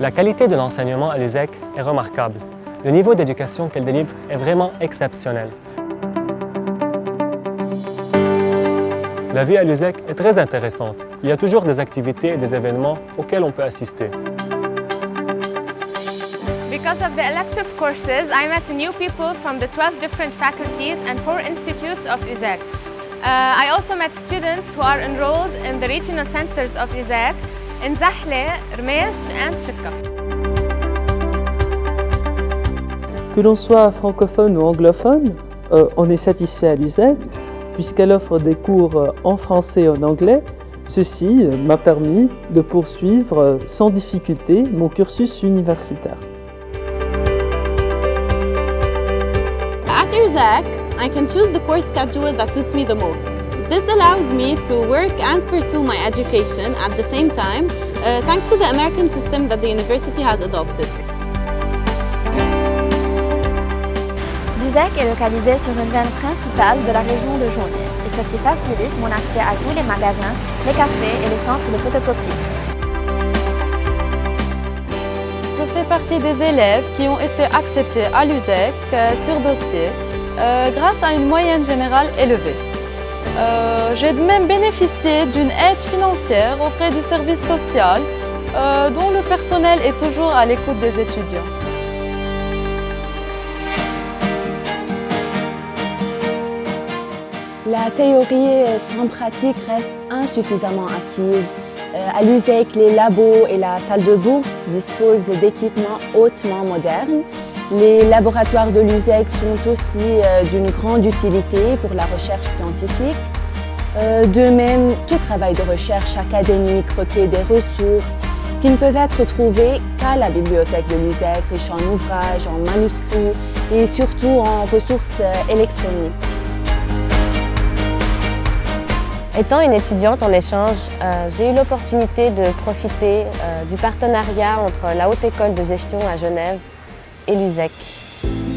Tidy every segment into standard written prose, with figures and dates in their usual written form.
La qualité de l'enseignement à l'USEC est remarquable. Le niveau d'éducation qu'elle délivre est vraiment exceptionnel. La vie à l'USEC est très intéressante. Il y a toujours des activités et des événements auxquels on peut assister. Because of the elective courses, I met new people from the 12 different faculties and 4 institutes of USEC. I also met students who are enrolled in the regional centers of USEC in Zahle, Rmesh and Shikka. Que l'on soit francophone ou anglophone, on est satisfait à l'USEC puisqu'elle offre des cours en français et en anglais. Ceci m'a permis de poursuivre sans difficulté mon cursus universitaire. At USEC, I can choose the course schedule that suits me the most. This allows me to work and pursue my education at the same time, thanks to the American system that the university has adopted. L'USEC est localisé sur une veine principale de la région de Jounier et c'est ce qui facilite mon accès à tous les magasins, les cafés et les centres de photocopie. Je fais partie des élèves qui ont été acceptés à l'USEC sur dossier grâce à une moyenne générale élevée. J'ai même bénéficié d'une aide financière auprès du service social dont le personnel est toujours à l'écoute des étudiants. La théorie sans pratique reste insuffisamment acquise. À l'USEC, les labos et la salle de bourse disposent d'équipements hautement modernes. Les laboratoires de l'USEC sont aussi d'une grande utilité pour la recherche scientifique. De même, tout travail de recherche académique requiert des ressources qui ne peuvent être trouvées qu'à la bibliothèque de l'USEC, riche en ouvrages, en manuscrits et surtout en ressources électroniques. Étant une étudiante en échange, j'ai eu l'opportunité de profiter du partenariat entre la Haute École de Gestion à Genève et l'USEC.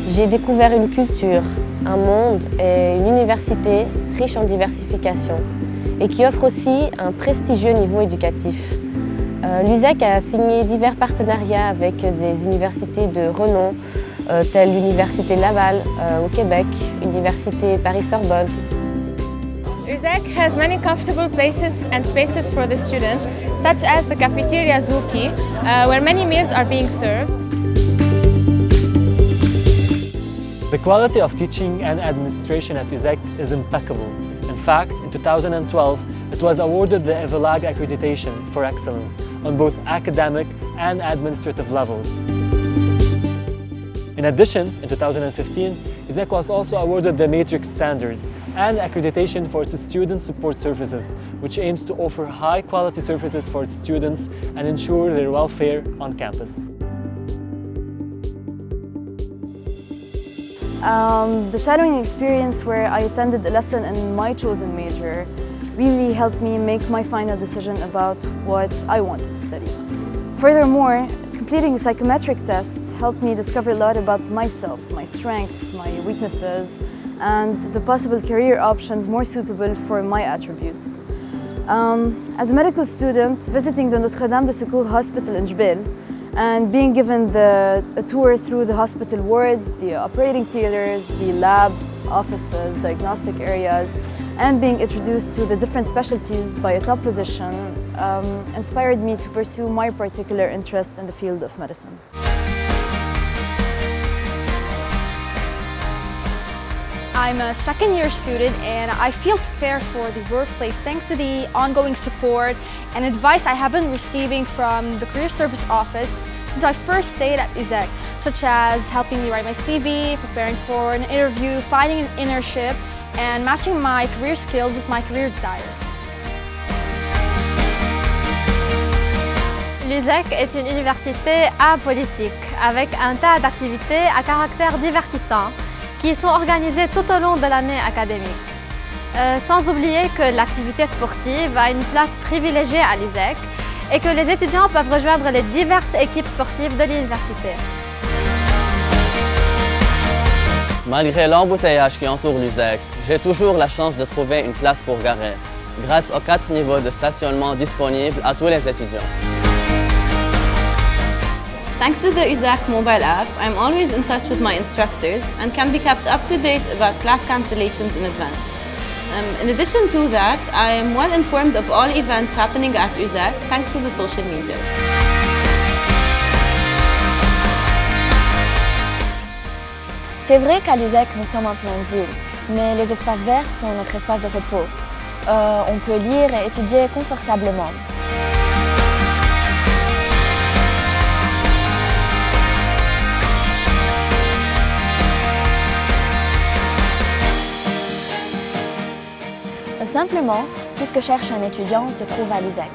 J'ai découvert une culture, un monde et une université riche en diversification et qui offre aussi un prestigieux niveau éducatif. L'USEC a signé divers partenariats avec des universités de renom telles l'Université Laval au Québec, l'Université Paris-Sorbonne. USEC has many comfortable places and spaces for the students, such as the cafeteria Zuki, where many meals are being served. The quality of teaching and administration at USEC is impeccable. In fact, in 2012, it was awarded the EVELAG accreditation for excellence on both academic and administrative levels. In addition, in 2015, USEC was also awarded the Matrix Standard and accreditation for its student support services, which aims to offer high-quality services for its students and ensure their welfare on campus. The shadowing experience where I attended a lesson in my chosen major really helped me make my final decision about what I wanted to study. Furthermore, completing a psychometric test helped me discover a lot about myself, my strengths, my weaknesses, and the possible career options more suitable for my attributes. As a medical student, visiting the Notre-Dame de Secours Hospital in Jbel and being given a tour through the hospital wards, the operating theaters, the labs, offices, diagnostic areas, and being introduced to the different specialties by a top physician inspired me to pursue my particular interest in the field of medicine. I'm a second-year student and I feel prepared for the workplace thanks to the ongoing support and advice I have been receiving from the Career Service Office since I first stayed at USEC, such as helping me write my CV, preparing for an interview, finding an internship, and matching my career skills with my career desires. L'USEC est une université apolitique avec un tas d'activités à caractère divertissant qui sont organisées tout au long de l'année académique. Sans oublier que l'activité sportive a une place privilégiée à l'USEC et que les étudiants peuvent rejoindre les diverses équipes sportives de l'université. Malgré l'embouteillage qui entoure l'USEC, j'ai toujours la chance de trouver une place pour garer, grâce aux 4 niveaux de stationnement disponibles à tous les étudiants. Thanks to the USAC mobile app, I'm always in touch with my instructors and can be kept up to date about class cancellations in advance. In addition to that, I am well informed of all events happening at USAC thanks to the social media. C'est vrai qu'à l'USAC, nous sommes en pleine ville, mais les espaces verts sont notre espace de repos. On peut lire et étudier confortablement. Simplement, tout ce que cherche un étudiant se trouve à l'USAC.